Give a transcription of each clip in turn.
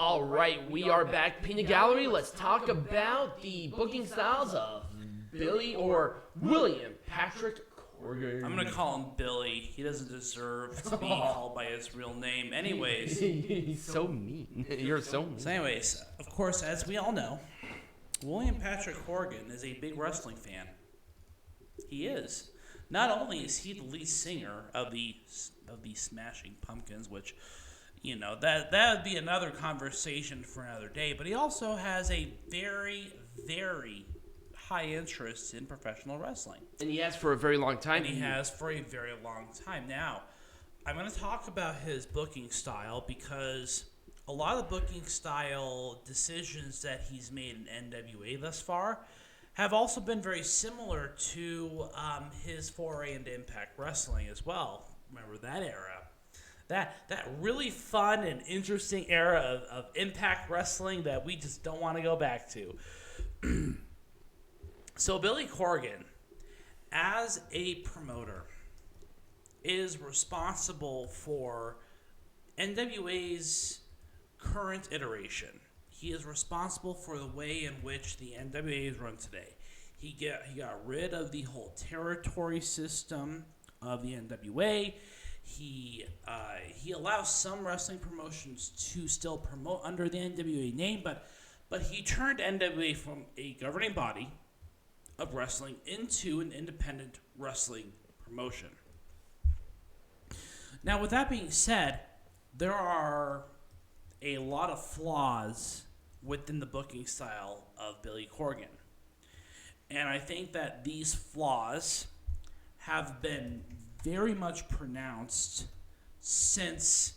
All right, we are back. Peanut Gallery. Let's talk about the booking styles of Billy or William Patrick Corgan. I'm going to call him Billy. He doesn't deserve to be called by his real name. Anyways. He's so mean. You're so mean. So anyways, of course, as we all know, William Patrick Corgan is a big wrestling fan. He is. Not only is he the lead singer of the Smashing Pumpkins, which, you know, that would be another conversation for another day, but he also has a very, very high interest in professional wrestling. And he has for a very long time. Now, I'm going to talk about his booking style because a lot of the booking style decisions that he's made in NWA thus far have also been very similar to his foray into Impact Wrestling as well. Remember that era? That really fun and interesting era of Impact Wrestling that we just don't want to go back to. So Billy Corgan, as a promoter, is responsible for NWA's current iteration. He is responsible for the way in which the NWA is run today. He got rid of the whole territory system of the NWA. He allows some wrestling promotions to still promote under the NWA name, but he turned NWA from a governing body of wrestling into an independent wrestling promotion. Now, with that being said, there are a lot of flaws within the booking style of Billy Corgan. And I think that these flaws have been very much pronounced since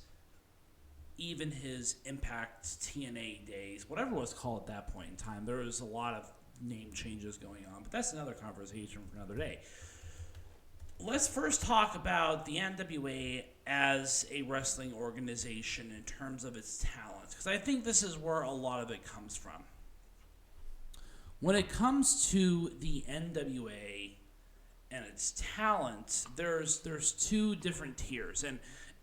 even his Impact TNA days, whatever it was called at that point in time. There was a lot of name changes going on, but that's another conversation for another day. Let's first talk about the NWA as a wrestling organization in terms of its talent, because I think this is where a lot of it comes from. When it comes to the NWA and its talent, there's two different tiers,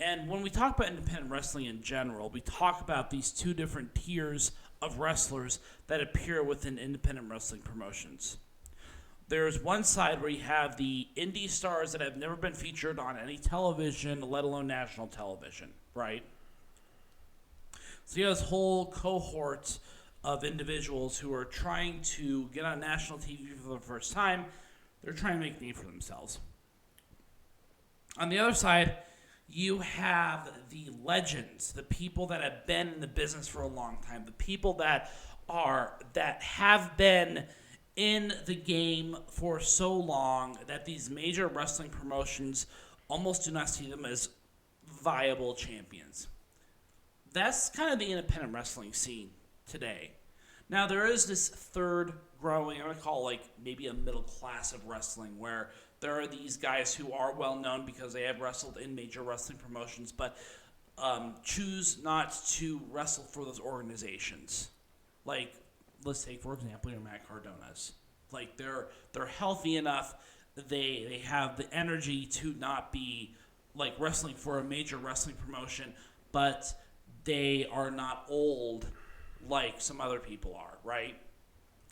and when we talk about independent wrestling in general, we talk about these two different tiers of wrestlers that appear within independent wrestling promotions. There's one side where you have the indie stars that have never been featured on any television, let alone national television, right? So you have this whole cohort of individuals who are trying to get on national TV for the first time. They're trying to make a name for themselves. On the other side, you have the legends, the people that have been in the business for a long time, the people that have been in the game for so long that these major wrestling promotions almost do not see them as viable champions. That's kind of the independent wrestling scene today. Now, there is this third growing, I'm going to call it like maybe a middle class of wrestling, where there are these guys who are well known because they have wrestled in major wrestling promotions, but choose not to wrestle for those organizations. Like, let's take, for example, your Matt Cardonas. Like, they're healthy enough, they have the energy to not be, like, wrestling for a major wrestling promotion, but they are not old like some other people are, right?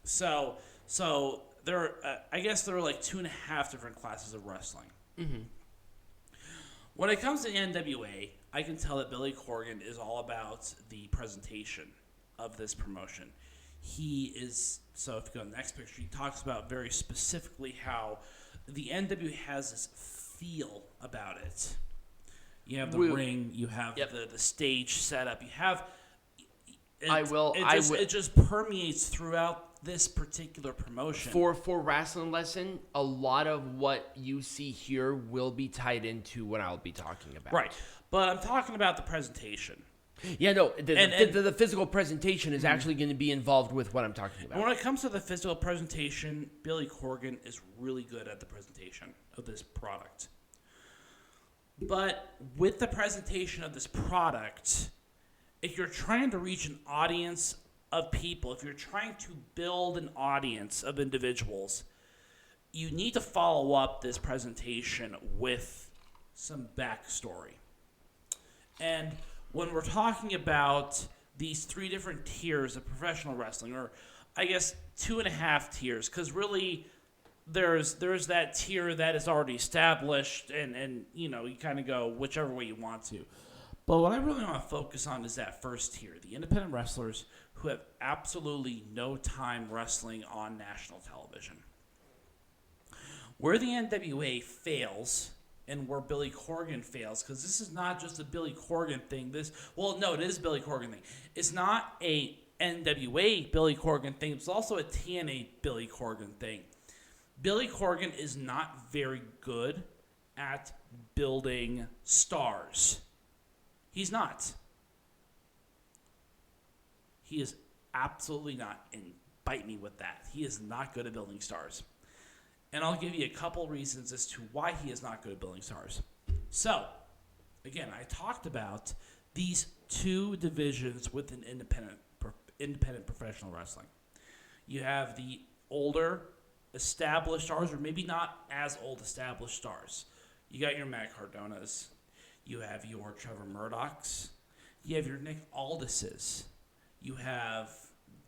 So there are, I guess there are like 2.5 different classes of wrestling. Mm-hmm. When it comes to the NWA, I can tell that Billy Corgan is all about the presentation of this promotion. He is, so if you go to the next picture, he talks about very specifically how the NWA has this feel about it. You have the ring, you have the stage setup, you have... It just permeates throughout this particular promotion. For Wrestling Lesson, a lot of what you see here will be tied into what I'll be talking about. Right. But I'm talking about the presentation. Yeah, no, the physical presentation is actually going to be involved with what I'm talking about. When it comes to the physical presentation, Billy Corgan is really good at the presentation of this product. But with the presentation of this product, if you're trying to reach an audience of people, if you're trying to build an audience of individuals, you need to follow up this presentation with some backstory. And when we're talking about these 3 different tiers of professional wrestling, or I guess 2.5 tiers, because really there's that tier that is already established, and you kind of go whichever way you want to. But what I really want to focus on is that first tier, the independent wrestlers who have absolutely no time wrestling on national television. Where the NWA fails, and where Billy Corgan fails, because this is not just a Billy Corgan thing. It is a Billy Corgan thing. It's not a NWA Billy Corgan thing. It's also a TNA Billy Corgan thing. Billy Corgan is not very good at building stars. He's not. He is absolutely not, and bite me with that. He is not good at building stars. And I'll give you a couple reasons as to why he is not good at building stars. So, again, I talked about these 2 divisions within independent professional wrestling. You have the older established stars, or maybe not as old established stars. You got your Matt Cardonas. You have your Trevor Murdochs. You have your Nick Aldises. You have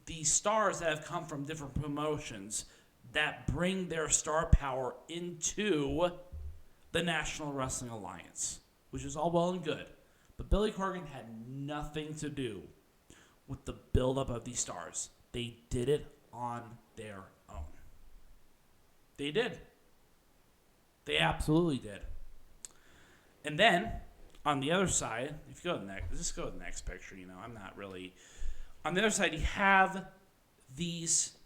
these stars that have come from different promotions that bring their star power into the National Wrestling Alliance, which is all well and good. But Billy Corgan had nothing to do with the buildup of these stars. They did it on their own. They did. They absolutely did. And then, on the other side, if you go to the next, just go to the next picture, I'm not really... On the other side, you have these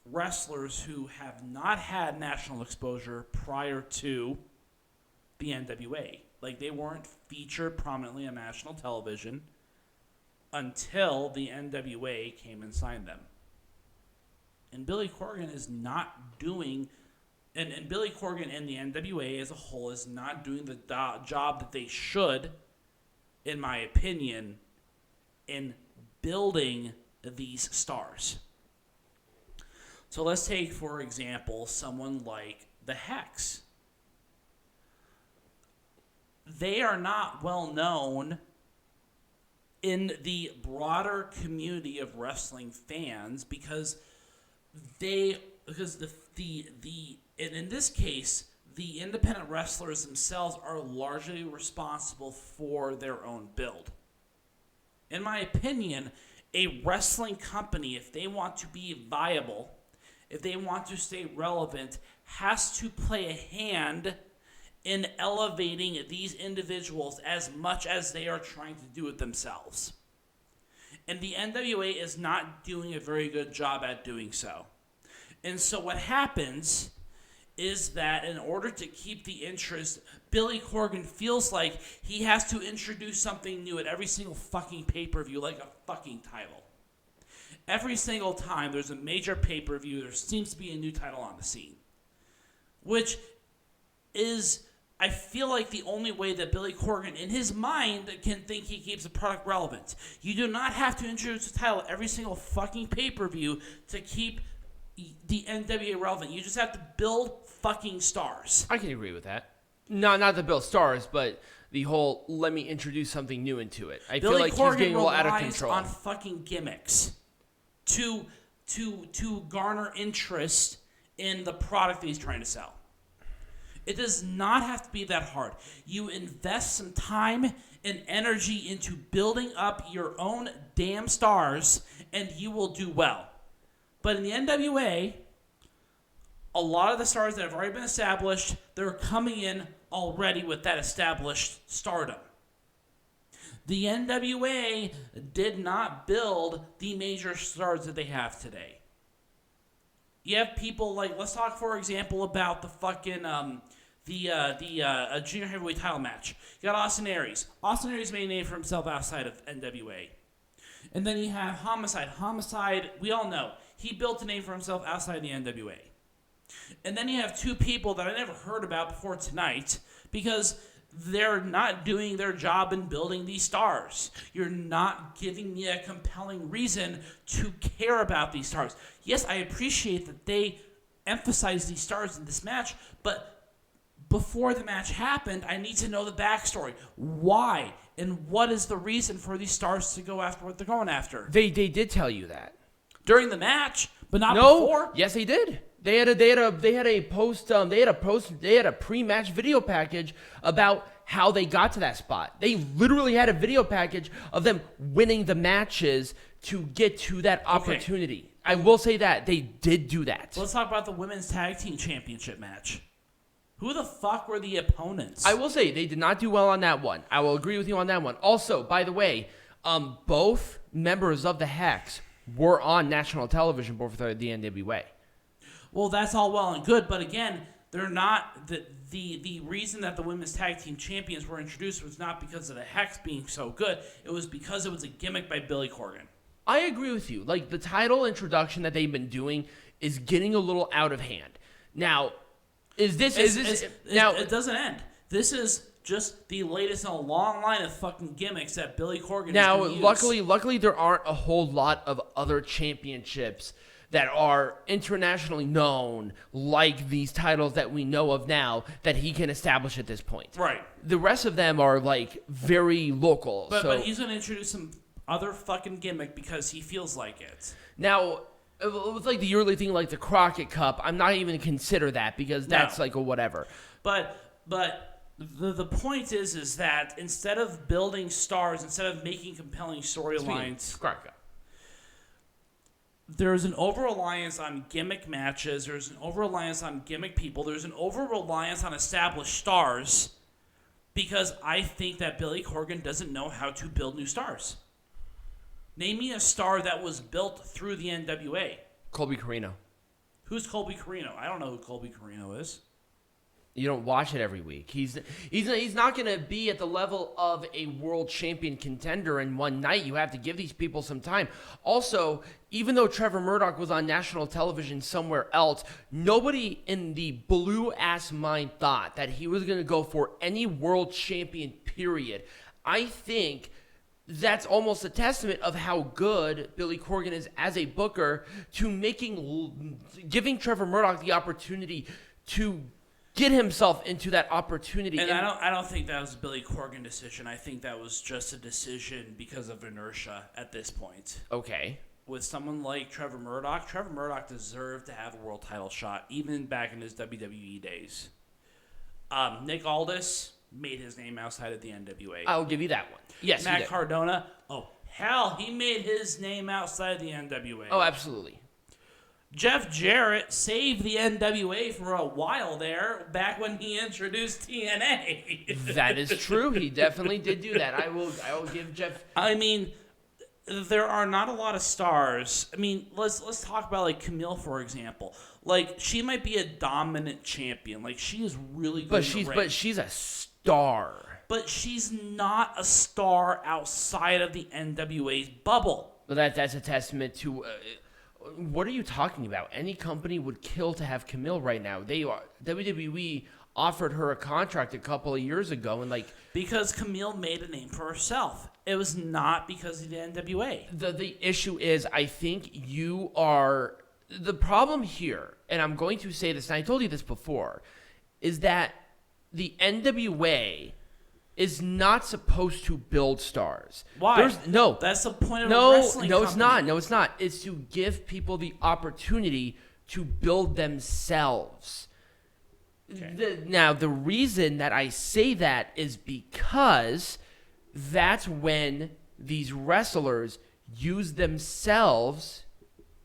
wrestlers who have not had national exposure prior to the NWA. Like, they weren't featured prominently on national television until the NWA came and signed them. And Billy Corgan is not doing... And Billy Corgan and the NWA as a whole is not doing the job that they should, in my opinion, in building these stars. So let's take, for example, someone like the Hex. They are not well known in the broader community of wrestling fans because in this case, the independent wrestlers themselves are largely responsible for their own build. In my opinion, a wrestling company, if they want to be viable, if they want to stay relevant, has to play a hand in elevating these individuals as much as they are trying to do it themselves. And the NWA is not doing a very good job at doing so. And so what happens is that in order to keep the interest, Billy Corgan feels like he has to introduce something new at every single fucking pay-per-view, like a fucking title. Every single time there's a major pay-per-view, there seems to be a new title on the scene. Which is, I feel like, the only way that Billy Corgan, in his mind, can think he keeps a product relevant. You do not have to introduce a title every single fucking pay-per-view to keep the NWA relevant. You just have to build fucking stars. I can agree with that. Not the build stars, but the whole let me introduce something new into it. I feel like he's getting a little out of control. On fucking gimmicks to garner interest in the product that he's trying to sell. It does not have to be that hard. You invest some time and energy into building up your own damn stars, and you will do well. But in the NWA, a lot of the stars that have already been established, they're coming in already with that established stardom. The NWA did not build the major stars that they have today. You have people like, let's talk, for example, about the fucking junior heavyweight title match. You got Austin Aries. Austin Aries made a name for himself outside of NWA. And then you have Homicide. Homicide, we all know, he built a name for himself outside the NWA. And then you have 2 people that I never heard about before tonight because they're not doing their job in building these stars. You're not giving me a compelling reason to care about these stars. Yes, I appreciate that they emphasize these stars in this match, but before the match happened, I need to know the backstory. Why And what is the reason for these stars to go after what they're going after? They did tell you that During the match, but not no, before? yes, they did. They had a pre-match video package about how they got to that spot. They literally had a video package of them winning the matches to get to that opportunity. Okay. I will say that they did do that. Let's talk about the women's tag team championship match. Who the fuck were the opponents? I will say they did not do well on that one. I will agree with you on that one. Also, by the way, both members of the Hex were on national television before the NWA. Well, that's all well and good, but again, they're not the reason that the women's tag team champions were introduced was not because of the Hex being so good. It was because it was a gimmick by Billy Corgan. I agree with you. Like, the title introduction that they've been doing is getting a little out of hand. Now, it doesn't end. This is just the latest in a long line of fucking gimmicks that Billy Corgan now, is going to use. Luckily, there aren't a whole lot of other championships that are internationally known like these titles that we know of now that he can establish at this point. Right. The rest of them are, like, very local. But he's going to introduce some other fucking gimmick because he feels like it. Now, it's like the yearly thing, like the Crockett Cup. I'm not even going to consider that because that's like a whatever. But the point is that instead of building stars, instead of making compelling storylines, there's an over-reliance on gimmick matches. There's an over-reliance on gimmick people. There's an over-reliance on established stars because I think that Billy Corgan doesn't know how to build new stars. Name me a star that was built through the NWA. Colby Corino. Who's Colby Corino? I don't know who Colby Corino is. You don't watch it every week. He's not going to be at the level of a world champion contender in one night. You have to give these people some time. Also, even though Trevor Murdoch was on national television somewhere else, nobody in the blue-ass mind thought that he was going to go for any world champion, period. I think that's almost a testament of how good Billy Corgan is as a booker to giving Trevor Murdoch the opportunity to get himself into that opportunity. And I don't think that was a Billy Corgan decision. I think that was just a decision because of inertia at this point. Okay. With someone like Trevor Murdoch deserved to have a world title shot, even back in his WWE days. Nick Aldis made his name outside of the NWA. I'll give you that one. Yes, Matt Cardona. Oh, hell, he made his name outside of the NWA. Oh, absolutely. Jeff Jarrett saved the NWA for a while there, back when he introduced TNA. That is true. He definitely did do that. I will give Jeff. I mean, there are not a lot of stars. I mean, let's talk about like Camille, for example. Like, she might be a dominant champion. Like, she is really good. But she's a star. But she's not a star outside of the NWA's bubble. But that's a testament to. What are you talking about? Any company would kill to have Camille right now. WWE offered her a contract a couple of years ago, and because Camille made a name for herself. It was not because of the NWA. The issue is, I think you are the problem here, and I'm going to say this, and I told you this before, is that the NWA is not supposed to build stars. Why? That's the point of a wrestling company. No, it's not. It's to give people the opportunity to build themselves. Okay. Now, the reason that I say that is because that's when these wrestlers use themselves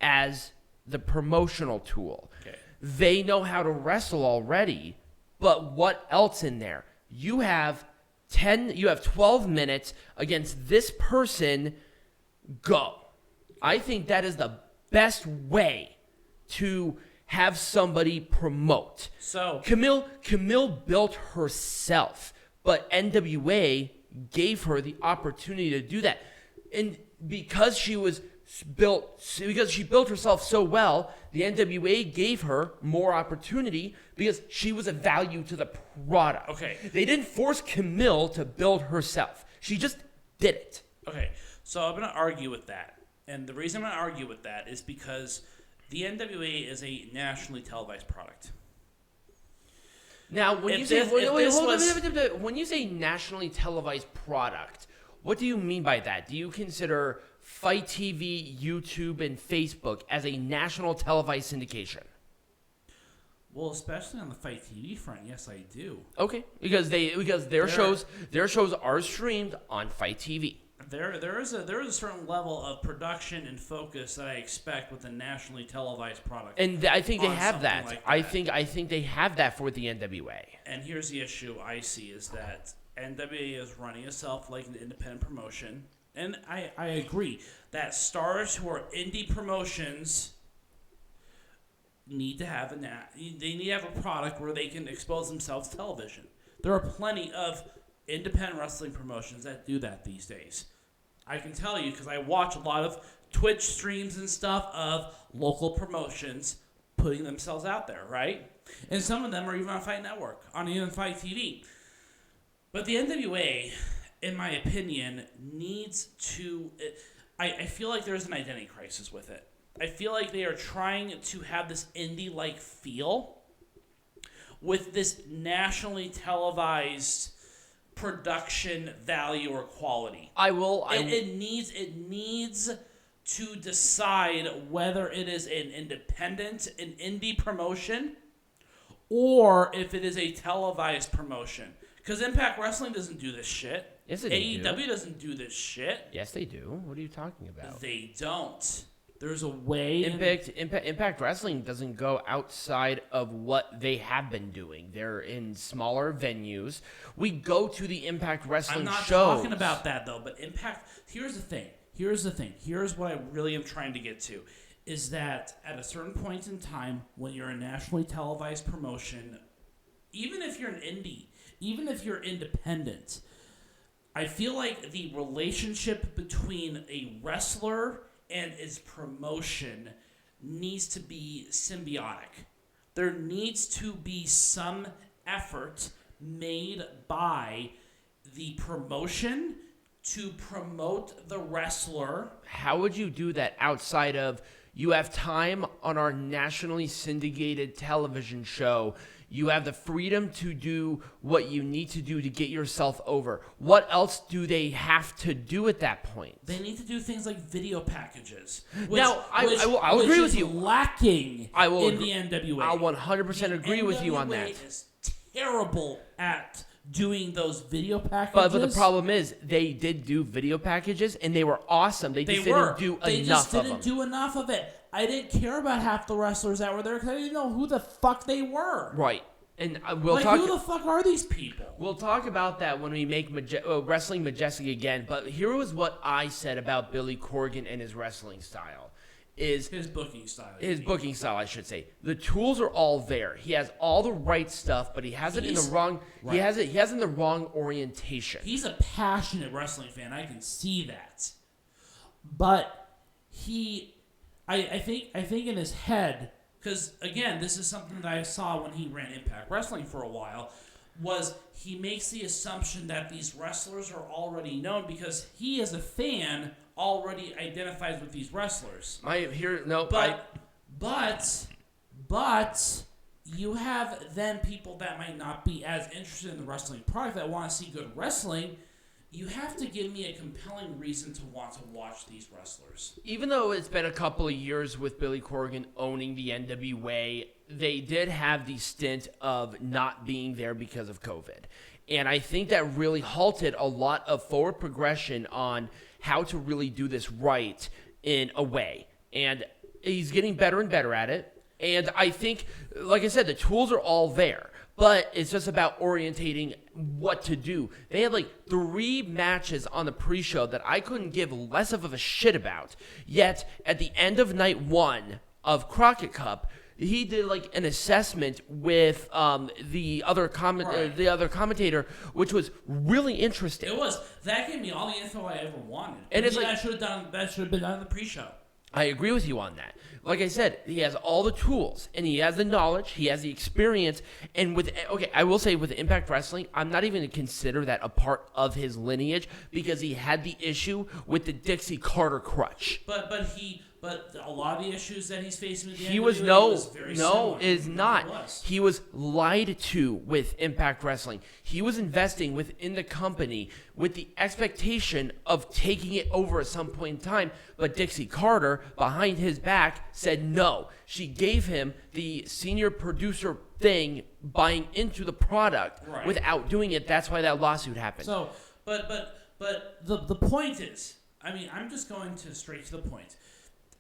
as the promotional tool. Okay. They know how to wrestle already, but what else in there? You have 12 minutes against this person, go. I think that is the best way to have somebody promote. So Camille built herself, but NWA gave her the opportunity to do that. And because she built herself so well, the NWA gave her more opportunity because she was a value to the product. Okay. They didn't force Camille to build herself. She just did it. Okay. So I'm going to argue with that. And the reason I'm going to argue with that is because the NWA is a nationally televised product. Now, when you say when you say nationally televised product, what do you mean by that? Do you consider Fight TV, YouTube, and Facebook as a national televised syndication? Well, especially on the Fight TV front, yes, I do. Okay, because their shows are streamed on Fight TV. There is a certain level of production and focus that I expect with a nationally televised product, and I think they have that. Like I think they have that for the NWA. And here's the issue I see is that NWA is running itself like an independent promotion, and I agree that stars who are indie promotions need to have a product where they can expose themselves to television. There are plenty of independent wrestling promotions that do that these days. I can tell you because I watch a lot of Twitch streams and stuff of local promotions putting themselves out there, right? And some of them are even on Fight Network, on even Fight TV. But the NWA, in my opinion, needs to... I feel like there's an identity crisis with it. I feel like they are trying to have this indie-like feel with this nationally televised production value or quality. It needs to decide whether it is an independent, an indie promotion, or if it is a televised promotion. Because Impact Wrestling doesn't do this shit. Yes, they AEW doesn't do this shit. Yes, they do. What are you talking about? They don't. There's a way. Impact Wrestling doesn't go outside of what they have been doing. They're in smaller venues. We go to the Impact Wrestling shows. I'm not talking about that, though. But Impact, here's the thing. Here's what I really am trying to get to. Is that at a certain point in time, when you're a nationally televised promotion, even if you're an indie, even if you're independent, I feel like the relationship between a wrestler and its promotion needs to be symbiotic. There needs to be some effort made by the promotion to promote the wrestler. How would you do that outside of you have time on our nationally syndicated television show? You have the freedom to do what you need to do to get yourself over. What else do they have to do at that point? They need to do things like video packages. I'll agree with you. Lacking in the NWA. I'll 100% agree with you on that. The NWA is terrible at doing those video packages. But the problem is, they did do video packages, and they were awesome. They just didn't do enough of them. They just didn't do enough of it. I didn't care about half the wrestlers that were there because I didn't know who the fuck they were. Right. And who the fuck are these people? We'll talk about that when we make Wrestling Majestic again. But here was what I said about Billy Corgan and his wrestling style. His booking style. His booking style, I should say. The tools are all there. He has all the right stuff, but he has it in the wrong. Right. He has it in the wrong orientation. He's a passionate wrestling fan. I can see that. But I think in his head, because again, this is something that I saw when he ran Impact Wrestling for a while, was he makes the assumption that these wrestlers are already known because he, as a fan, already identifies with these wrestlers. But you have then people that might not be as interested in the wrestling product that want to see good wrestling. You have to give me a compelling reason to want to watch these wrestlers. Even though it's been a couple of years with Billy Corgan owning the NWA, they did have the stint of not being there because of COVID. And I think that really halted a lot of forward progression on how to really do this right in a way. And he's getting better and better at it. And I think, like I said, the tools are all there. But it's just about orientating what to do. They had like 3 matches on the pre-show that I couldn't give less of a shit about. Yet, at the end of night 1 of Crockett Cup, he did like an assessment with the other commentator, which was really interesting. It was. That gave me all the info I ever wanted. And it's like that should have been done in the pre-show. I agree with you on that. Like I said, he has all the tools, and he has the knowledge, he has the experience, and I will say with Impact Wrestling, I'm not even going to consider that a part of his lineage because he had the issue with the Dixie Carter crutch. But But a lot of the issues that he's facing with the He NWA was very no, similar. is not. He was. He was lied to with Impact Wrestling. He was investing within the company with the expectation of taking it over at some point in time, but Dixie Carter, behind his back, said no. She gave him the senior producer thing, buying into the product without doing it. That's why that lawsuit happened. So, but the point is, I mean, I'm just going straight to the point,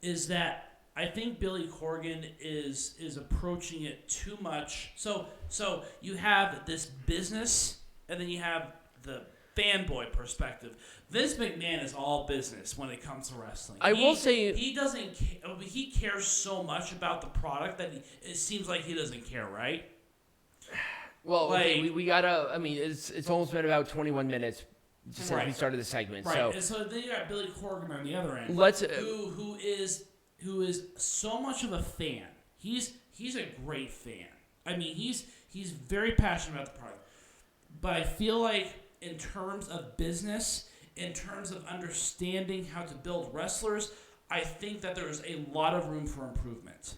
is that I think Billy Corgan is approaching it too much. So you have this business, and then you have the fanboy perspective. Vince McMahon is all business when it comes to wrestling. I will say he doesn't. He cares so much about the product that it seems like he doesn't care, right? Well, okay, we gotta. I mean, it's almost been about 21 minutes since we started the segment. Right. So, And so then you got Billy Corgan on the other end, who is so much of a fan. He's a great fan. I mean, he's very passionate about the product. But I feel like in terms of business, in terms of understanding how to build wrestlers, I think that there's a lot of room for improvement.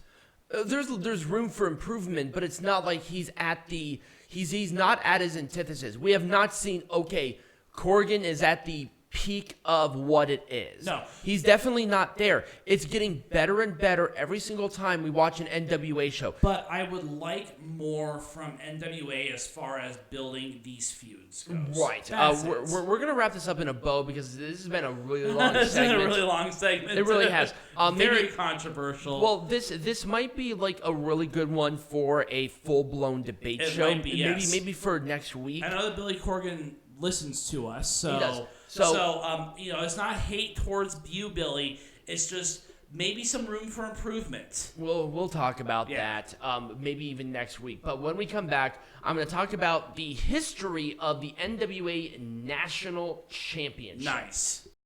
There's room for improvement, but it's not like he's not at his antithesis. We have not seen, Corgan is at the peak of what it is. No. He's definitely not there. It's getting better and better every single time we watch an NWA show. But I would like more from NWA as far as building these feuds goes. Right. We're going to wrap this up in a bow because this has been a really long segment. It's been a really long segment. It really has. Very controversial. Well, this might be like a really good one for a full-blown debate show. Might be, yes. Maybe for next week. I know that Billy Corgan listens to us, so he does. It's not hate towards you, Billy. It's just maybe some room for improvement. We'll talk about that maybe even next week. But when we come back, I'm going to talk about the history of the NWA National Championship. Nice.